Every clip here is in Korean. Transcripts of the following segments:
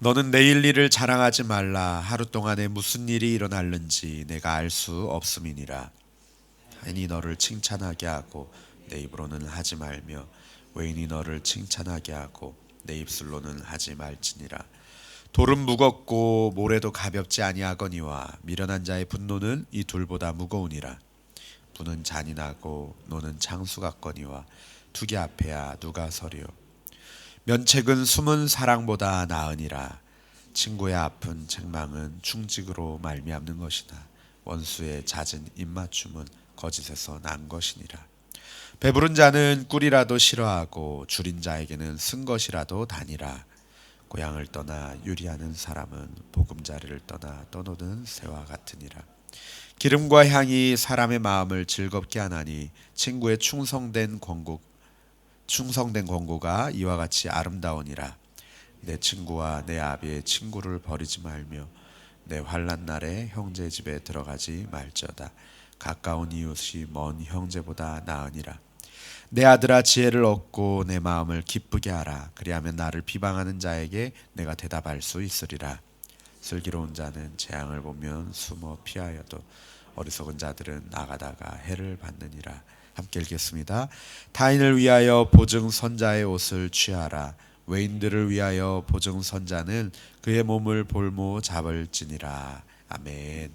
너는 내일 일을 자랑하지 말라. 하루 동안에 무슨 일이 일어날는지 내가 알 수 없음이니라. 타인이 너를 칭찬하게 하고 내 입으로는 하지 말며 외인이 너를 칭찬하게 하고 내 입술로는 하지 말지니라. 돌은 무겁고 모래도 가볍지 아니하거니와 미련한 자의 분노는 이 둘보다 무거우니라. 부는 잔인하고 노는 창수 같거니와 두개 앞에야 누가 서리요. 면책은 숨은 사랑보다 나으니라. 친구의 아픈 책망은 충직으로 말미암는 것이나 원수의 잦은 입맞춤은 거짓에서 난 것이니라. 배부른 자는 꿀이라도 싫어하고 줄인 자에게는 쓴 것이라도 다니라. 고향을 떠나 유리하는 사람은 보금자리를 떠나 떠노는 새와 같으니라. 기름과 향이 사람의 마음을 즐겁게 하나니 친구의 충성된 권고가 이와 같이 아름다우니라. 내 친구와 내 아비의 친구를 버리지 말며 내 환난 날에 형제 집에 들어가지 말지어다. 가까운 이웃이 먼 형제보다 나으니라. 내 아들아 지혜를 얻고 내 마음을 기쁘게 하라. 그리하면 나를 비방하는 자에게 내가 대답할 수 있으리라. 슬기로운 자는 재앙을 보면 숨어 피하여도 어리석은 자들은 나가다가 해를 받느니라. 함께 읽겠습니다. 타인을 위하여 보증 선자의 옷을 취하라. 외인들을 위하여 보증 선자는 그의 몸을 볼모 잡을지니라. 아멘.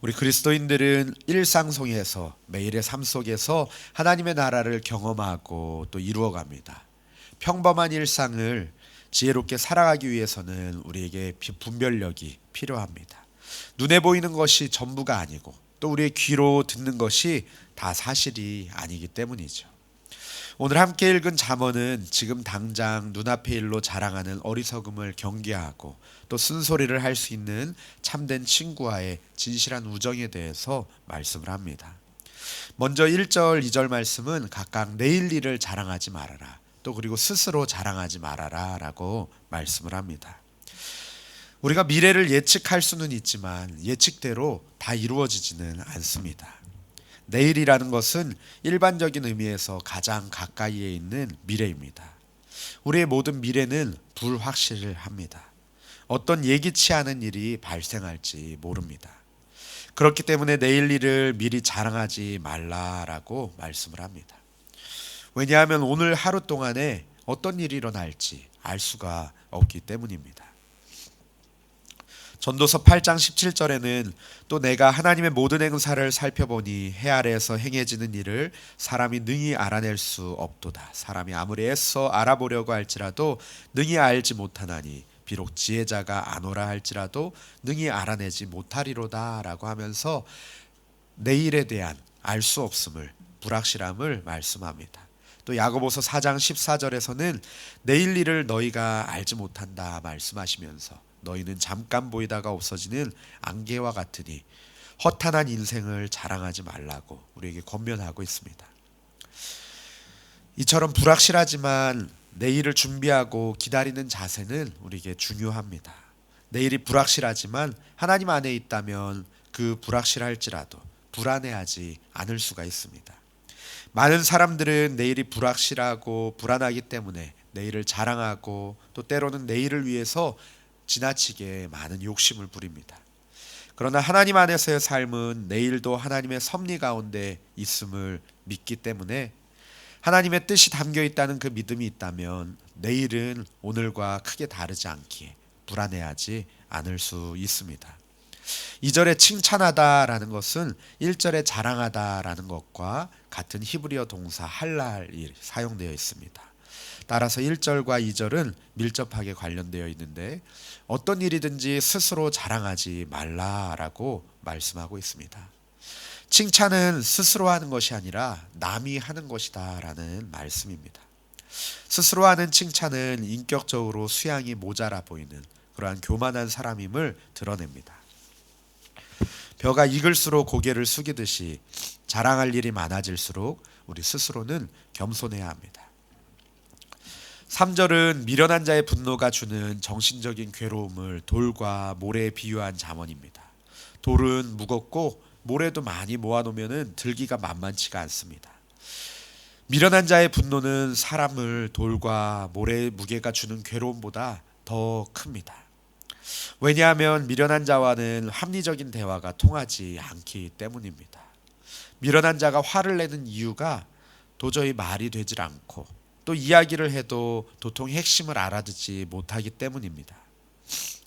우리 그리스도인들은 일상 속에서 매일의 삶 속에서 하나님의 나라를 경험하고 또 이루어갑니다. 평범한 일상을 지혜롭게 살아가기 위해서는 우리에게 분별력이 필요합니다. 눈에 보이는 것이 전부가 아니고 또 우리의 귀로 듣는 것이 다 사실이 아니기 때문이죠. 오늘 함께 읽은 잠언은 지금 당장 눈앞의 일로 자랑하는 어리석음을 경계하고 또 쓴소리를 할 수 있는 참된 친구와의 진실한 우정에 대해서 말씀을 합니다. 먼저 1절, 2절 말씀은 각각 내일 일을 자랑하지 말아라. 또 그리고 스스로 자랑하지 말아라 라고 말씀을 합니다. 우리가 미래를 예측할 수는 있지만 예측대로 다 이루어지지는 않습니다. 내일이라는 것은 일반적인 의미에서 가장 가까이에 있는 미래입니다. 우리의 모든 미래는 불확실합니다. 어떤 예기치 않은 일이 발생할지 모릅니다. 그렇기 때문에 내일 일을 미리 자랑하지 말라라고 말씀을 합니다. 왜냐하면 오늘 하루 동안에 어떤 일이 일어날지 알 수가 없기 때문입니다. 전도서 8장 17절에는 또 내가 하나님의 모든 행사를 살펴보니 해 아래에서 행해지는 일을 사람이 능히 알아낼 수 없도다. 사람이 아무리 애써 알아보려고 할지라도 능히 알지 못하나니 비록 지혜자가 아노라 할지라도 능히 알아내지 못하리로다 라고 하면서 내일에 대한 알 수 없음을, 불확실함을 말씀합니다. 또 야고보서 4장 14절에서는 내일 일을 너희가 알지 못한다 말씀하시면서 너희는 잠깐 보이다가 없어지는 안개와 같으니 허탄한 인생을 자랑하지 말라고 우리에게 권면하고 있습니다. 이처럼 불확실하지만 내일을 준비하고 기다리는 자세는 우리에게 중요합니다. 내일이 불확실하지만 하나님 안에 있다면 그 불확실할지라도 불안해하지 않을 수가 있습니다. 많은 사람들은 내일이 불확실하고 불안하기 때문에 내일을 자랑하고 또 때로는 내일을 위해서 지나치게 많은 욕심을 부립니다. 그러나 하나님 안에서의 삶은 내일도 하나님의 섭리 가운데 있음을 믿기 때문에 하나님의 뜻이 담겨 있다는 그 믿음이 있다면 내일은 오늘과 크게 다르지 않기에 불안해하지 않을 수 있습니다. 2절에 칭찬하다라는 것은 1절에 자랑하다라는 것과 같은 히브리어 동사 할랄이 사용되어 있습니다. 따라서 1절과 2절은 밀접하게 관련되어 있는데 어떤 일이든지 스스로 자랑하지 말라라고 말씀하고 있습니다. 칭찬은 스스로 하는 것이 아니라 남이 하는 것이다 라는 말씀입니다. 스스로 하는 칭찬은 인격적으로 수양이 모자라 보이는 그러한 교만한 사람임을 드러냅니다. 벼가 익을수록 고개를 숙이듯이 자랑할 일이 많아질수록 우리 스스로는 겸손해야 합니다. 3절은 미련한 자의 분노가 주는 정신적인 괴로움을 돌과 모래에 비유한 잠언입니다. 돌은 무겁고 모래도 많이 모아놓으면 들기가 만만치가 않습니다. 미련한 자의 분노는 사람을 돌과 모래의 무게가 주는 괴로움보다 더 큽니다. 왜냐하면 미련한 자와는 합리적인 대화가 통하지 않기 때문입니다. 미련한 자가 화를 내는 이유가 도저히 말이 되질 않고 또 이야기를 해도 도통의 핵심을 알아듣지 못하기 때문입니다.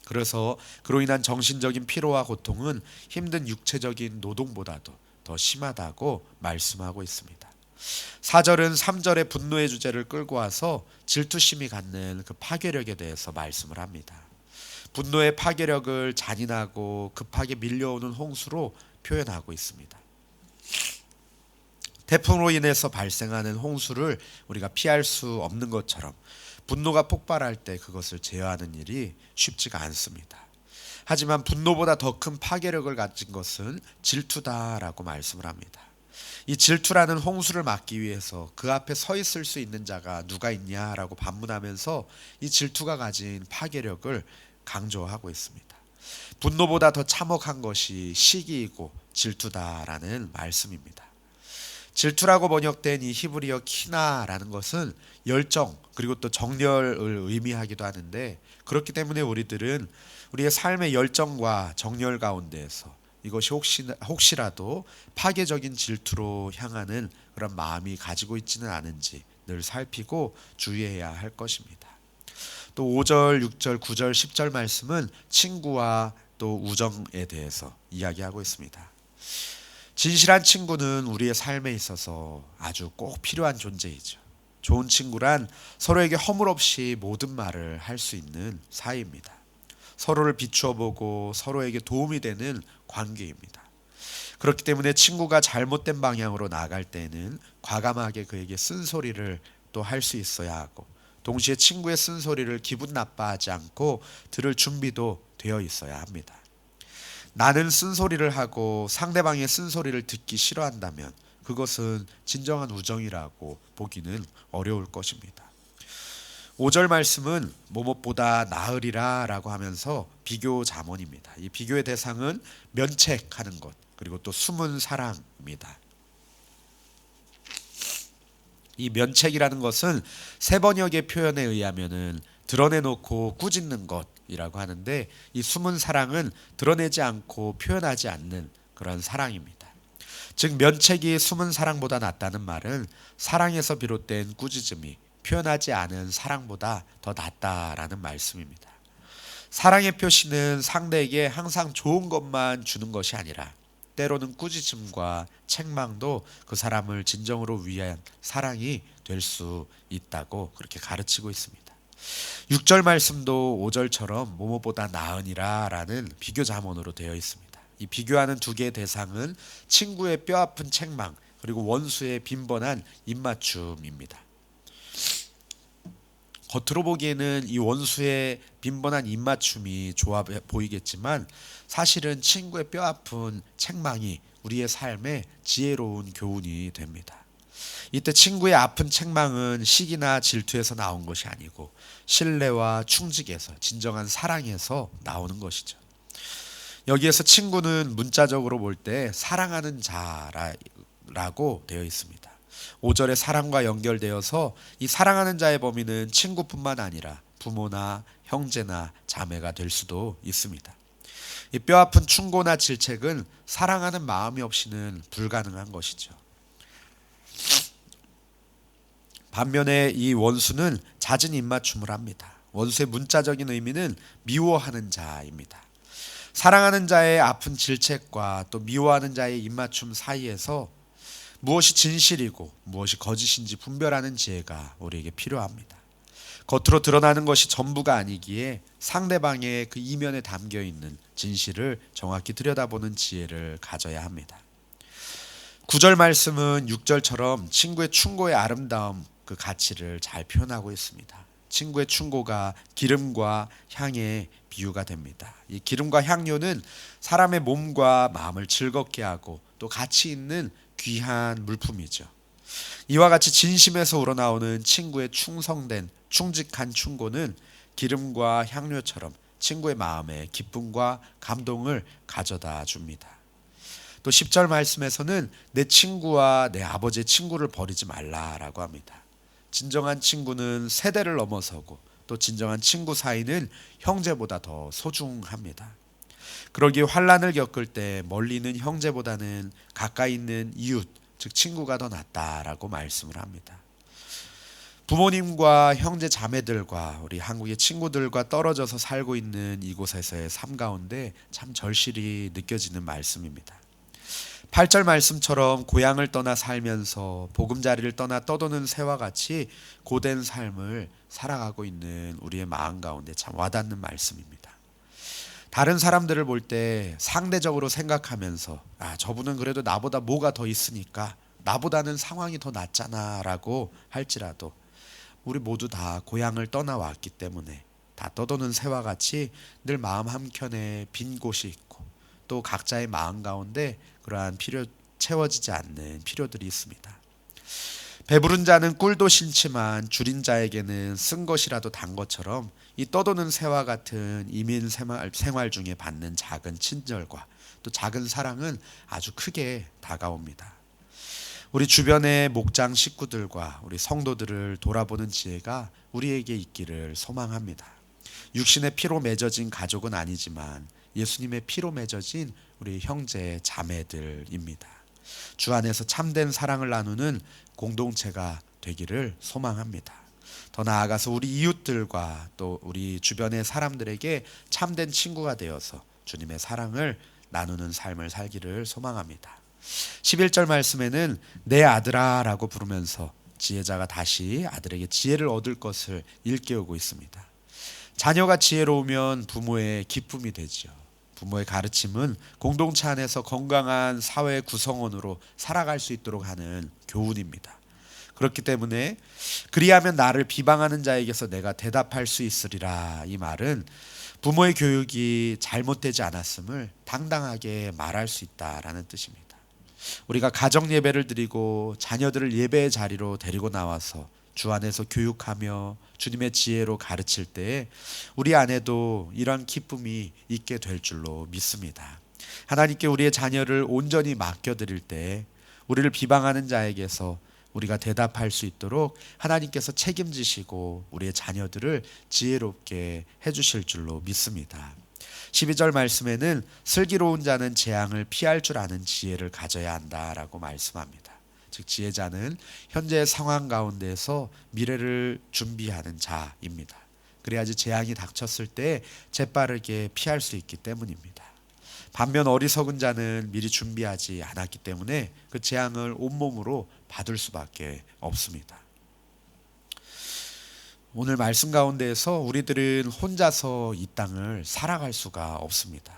그래서 그로 인한 정신적인 피로와 고통은 힘든 육체적인 노동보다도 더 심하다고 말씀하고 있습니다. 4절은 3절의 분노의 주제를 끌고 와서 질투심이 갖는 그 파괴력에 대해서 말씀을 합니다. 분노의 파괴력을 잔인하고 급하게 밀려오는 홍수로 표현하고 있습니다. 태풍으로 인해서 발생하는 홍수를 우리가 피할 수 없는 것처럼 분노가 폭발할 때 그것을 제어하는 일이 쉽지가 않습니다. 하지만 분노보다 더 큰 파괴력을 가진 것은 질투다라고 말씀을 합니다. 이 질투라는 홍수를 막기 위해서 그 앞에 서 있을 수 있는 자가 누가 있냐라고 반문하면서 이 질투가 가진 파괴력을 강조하고 있습니다. 분노보다 더 참혹한 것이 시기이고 질투다라는 말씀입니다. 질투라고 번역된 이 히브리어 키나라는 것은 열정 그리고 또 정열을 의미하기도 하는데, 그렇기 때문에 우리들은 우리의 삶의 열정과 정열 가운데에서 이것이 혹시라도 파괴적인 질투로 향하는 그런 마음이 가지고 있지는 않은지 늘 살피고 주의해야 할 것입니다. 또 5절, 6절, 9절, 10절 말씀은 친구와 또 우정에 대해서 이야기하고 있습니다. 진실한 친구는 우리의 삶에 있어서 아주 꼭 필요한 존재이죠. 좋은 친구란 서로에게 허물없이 모든 말을 할 수 있는 사이입니다. 서로를 비추어 보고 서로에게 도움이 되는 관계입니다. 그렇기 때문에 친구가 잘못된 방향으로 나갈 때는 과감하게 그에게 쓴소리를 또 할 수 있어야 하고, 동시에 친구의 쓴소리를 기분 나빠하지 않고 들을 준비도 되어 있어야 합니다. 나는 쓴소리를 하고 상대방의 쓴소리를 듣기 싫어한다면 그것은 진정한 우정이라고 보기는 어려울 것입니다. 5절 말씀은 뭐뭇보다 나으리라 라고 하면서 비교 잠언입니다. 이 비교의 대상은 면책하는 것 그리고 또 숨은 사랑입니다. 이 면책이라는 것은 세 번역의 표현에 의하면은 드러내놓고 꾸짖는 것이라고 하는데, 이 숨은 사랑은 드러내지 않고 표현하지 않는 그런 사랑입니다. 즉 면책이 숨은 사랑보다 낫다는 말은 사랑에서 비롯된 꾸짖음이 표현하지 않은 사랑보다 더 낫다라는 말씀입니다. 사랑의 표시는 상대에게 항상 좋은 것만 주는 것이 아니라 때로는 꾸짖음과 책망도 그 사람을 진정으로 위한 사랑이 될 수 있다고 그렇게 가르치고 있습니다. 6절 말씀도 5절처럼 뭐뭐보다 나으니라 라는 비교 잠언으로 되어 있습니다. 이 비교하는 두 개의 대상은 친구의 뼈아픈 책망 그리고 원수의 빈번한 입맞춤입니다. 겉으로 보기에는 이 원수의 빈번한 입맞춤이 좋아 보이겠지만 사실은 친구의 뼈아픈 책망이 우리의 삶에 지혜로운 교훈이 됩니다. 이때 친구의 아픈 책망은 시기나 질투에서 나온 것이 아니고 신뢰와 충직에서, 진정한 사랑에서 나오는 것이죠. 여기에서 친구는 문자적으로 볼 때 사랑하는 자라고 되어 있습니다. 5절에 사랑과 연결되어서 이 사랑하는 자의 범위는 친구뿐만 아니라 부모나 형제나 자매가 될 수도 있습니다. 이 뼈아픈 충고나 질책은 사랑하는 마음이 없이는 불가능한 것이죠. 반면에 이 원수는 잦은 입맞춤을 합니다. 원수의 문자적인 의미는 미워하는 자입니다. 사랑하는 자의 아픈 질책과 또 미워하는 자의 입맞춤 사이에서 무엇이 진실이고 무엇이 거짓인지 분별하는 지혜가 우리에게 필요합니다. 겉으로 드러나는 것이 전부가 아니기에 상대방의 그 이면에 담겨있는 진실을 정확히 들여다보는 지혜를 가져야 합니다. 9절 말씀은 6절처럼 친구의 충고의 아름다움, 그 가치를 잘 표현하고 있습니다. 친구의 충고가 기름과 향의 비유가 됩니다. 이 기름과 향료는 사람의 몸과 마음을 즐겁게 하고 또 가치 있는 귀한 물품이죠. 이와 같이 진심에서 우러나오는 친구의 충성된 충직한 충고는 기름과 향료처럼 친구의 마음에 기쁨과 감동을 가져다 줍니다. 또 10절 말씀에서는 내 친구와 내 아버지의 친구를 버리지 말라라고 합니다. 진정한 친구는 세대를 넘어서고 또 진정한 친구 사이는 형제보다 더 소중합니다. 그러기에 환난을 겪을 때 멀리 있는 형제보다는 가까이 있는 이웃, 즉 친구가 더 낫다라고 말씀을 합니다. 부모님과 형제 자매들과 우리 한국의 친구들과 떨어져서 살고 있는 이곳에서의 삶 가운데 참 절실히 느껴지는 말씀입니다. 8절 말씀처럼 고향을 떠나 살면서 보금자리를 떠나 떠도는 새와 같이 고된 삶을 살아가고 있는 우리의 마음 가운데 참 와닿는 말씀입니다. 다른 사람들을 볼 때 상대적으로 생각하면서 저분은 그래도 나보다 뭐가 더 있으니까 나보다는 상황이 더 낫잖아 라고 할지라도 우리 모두 다 고향을 떠나왔기 때문에 다 떠도는 새와 같이 늘 마음 한켠에 빈 곳이 있고 또 각자의 마음 가운데 그러한 채워지지 않는 필요들이 있습니다. 배부른 자는 꿀도 싫지만 줄인 자에게는 쓴 것이라도 단 것처럼 이 떠도는 새와 같은 이민 생활 중에 받는 작은 친절과 또 작은 사랑은 아주 크게 다가옵니다. 우리 주변의 목장 식구들과 우리 성도들을 돌아보는 지혜가 우리에게 있기를 소망합니다. 육신의 피로 맺어진 가족은 아니지만 예수님의 피로 맺어진 우리 형제 자매들입니다. 주 안에서 참된 사랑을 나누는 공동체가 되기를 소망합니다. 더 나아가서 우리 이웃들과 또 우리 주변의 사람들에게 참된 친구가 되어서 주님의 사랑을 나누는 삶을 살기를 소망합니다. 11절 말씀에는 내 아들아 라고 부르면서 지혜자가 다시 아들에게 지혜를 얻을 것을 일깨우고 있습니다. 자녀가 지혜로우면 부모의 기쁨이 되죠. 부모의 가르침은 공동체 안에서 건강한 사회 구성원으로 살아갈 수 있도록 하는 교훈입니다. 그렇기 때문에 그리하면 나를 비방하는 자에게서 내가 대답할 수 있으리라, 이 말은 부모의 교육이 잘못되지 않았음을 당당하게 말할 수 있다라는 뜻입니다. 우리가 가정 예배를 드리고 자녀들을 예배의 자리로 데리고 나와서 주 안에서 교육하며 주님의 지혜로 가르칠 때 우리 안에도 이런 기쁨이 있게 될 줄로 믿습니다. 하나님께 우리의 자녀를 온전히 맡겨드릴 때 우리를 비방하는 자에게서 우리가 대답할 수 있도록 하나님께서 책임지시고 우리의 자녀들을 지혜롭게 해주실 줄로 믿습니다. 12절 말씀에는 슬기로운 자는 재앙을 피할 줄 아는 지혜를 가져야 한다라고 말씀합니다. 즉 지혜자는 현재의 상황 가운데서 미래를 준비하는 자입니다. 그래야지 재앙이 닥쳤을 때 재빠르게 피할 수 있기 때문입니다. 반면 어리석은 자는 미리 준비하지 않았기 때문에 그 재앙을 온몸으로 받을 수밖에 없습니다. 오늘 말씀 가운데에서 우리들은 혼자서 이 땅을 살아갈 수가 없습니다.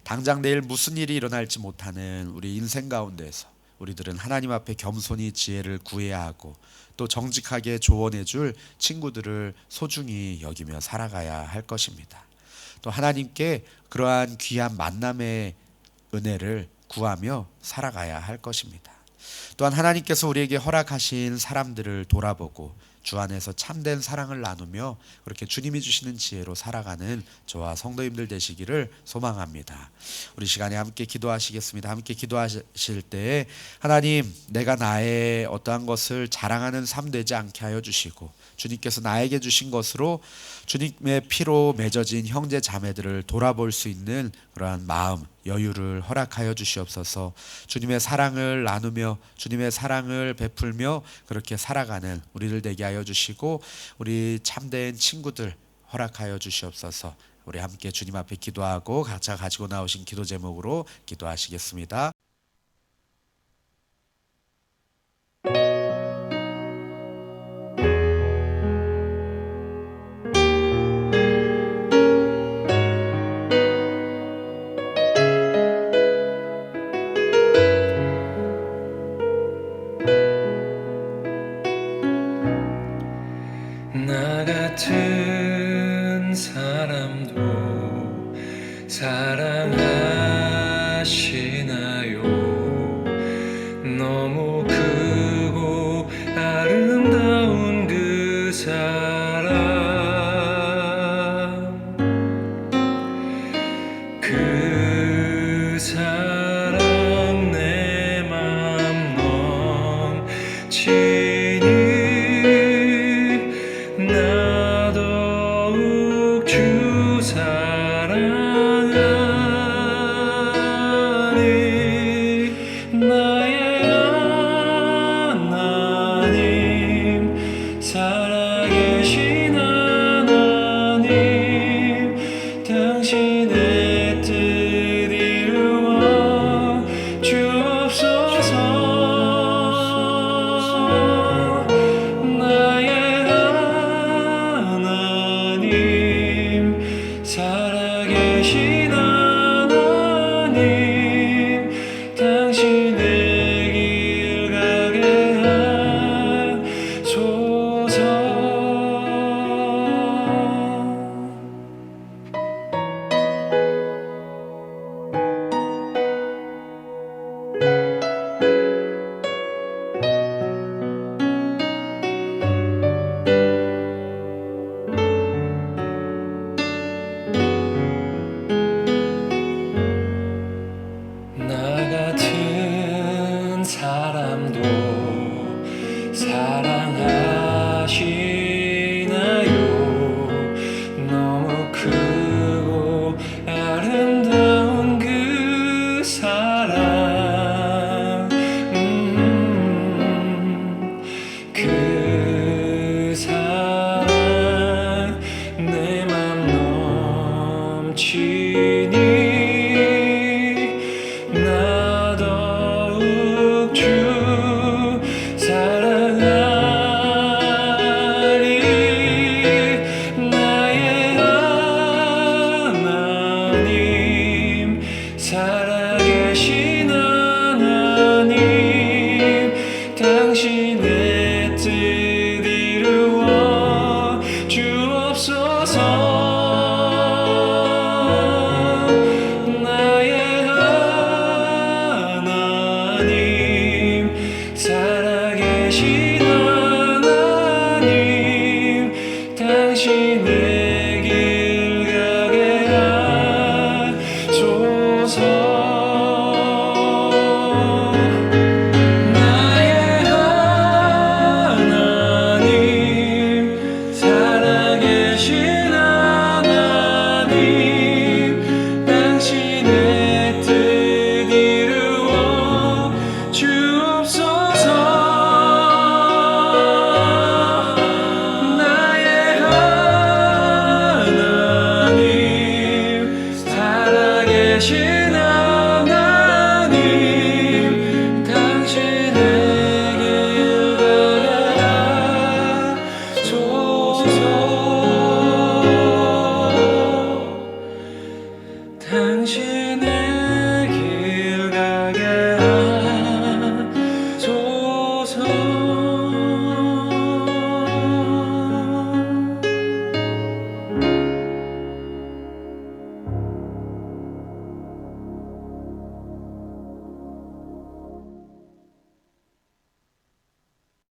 당장 내일 무슨 일이 일어날지 못하는 우리 인생 가운데에서 우리들은 하나님 앞에 겸손히 지혜를 구해야 하고 또 정직하게 조언해 줄 친구들을 소중히 여기며 살아가야 할 것입니다. 또 하나님께 그러한 귀한 만남의 은혜를 구하며 살아가야 할 것입니다. 또한 하나님께서 우리에게 허락하신 사람들을 돌아보고 주 안에서 참된 사랑을 나누며 그렇게 주님이 주시는 지혜로 살아가는 저와 성도님들 되시기를 소망합니다. 우리 시간에 함께 기도하시겠습니다. 함께 기도하실 때 하나님, 내가 나의 어떠한 것을 자랑하는 삶 되지 않게 하여 주시고 주님께서 나에게 주신 것으로 주님의 피로 맺어진 형제 자매들을 돌아볼 수 있는 그러한 마음, 여유를 허락하여 주시옵소서. 주님의 사랑을 나누며 주님의 사랑을 베풀며 그렇게 살아가는 우리들 되게 하여 주시고 우리 참된 친구들 허락하여 주시옵소서. 우리 함께 주님 앞에 기도하고 각자 가지고 나오신 기도 제목으로 기도하시겠습니다. 나 같은 사람도 사랑하시나요? 너무 크고 아름다운 그 사랑, 그 사랑 내 맘 넘치니 나도 그 사랑 내 맘 넘치니 나 더욱 주 사랑하리 나의 하나님 살아계신 하나님 당신의 뜻 이루어 주옵소서 나의 하나님 살아계신 하나님 당신의 길 가게 하소서 나의 하나님 살아계신 하나님 당신의 뜻 이루어 주옵소서 나의 하나님 살아계신 하나님 당신의 길 가게 하소서 당신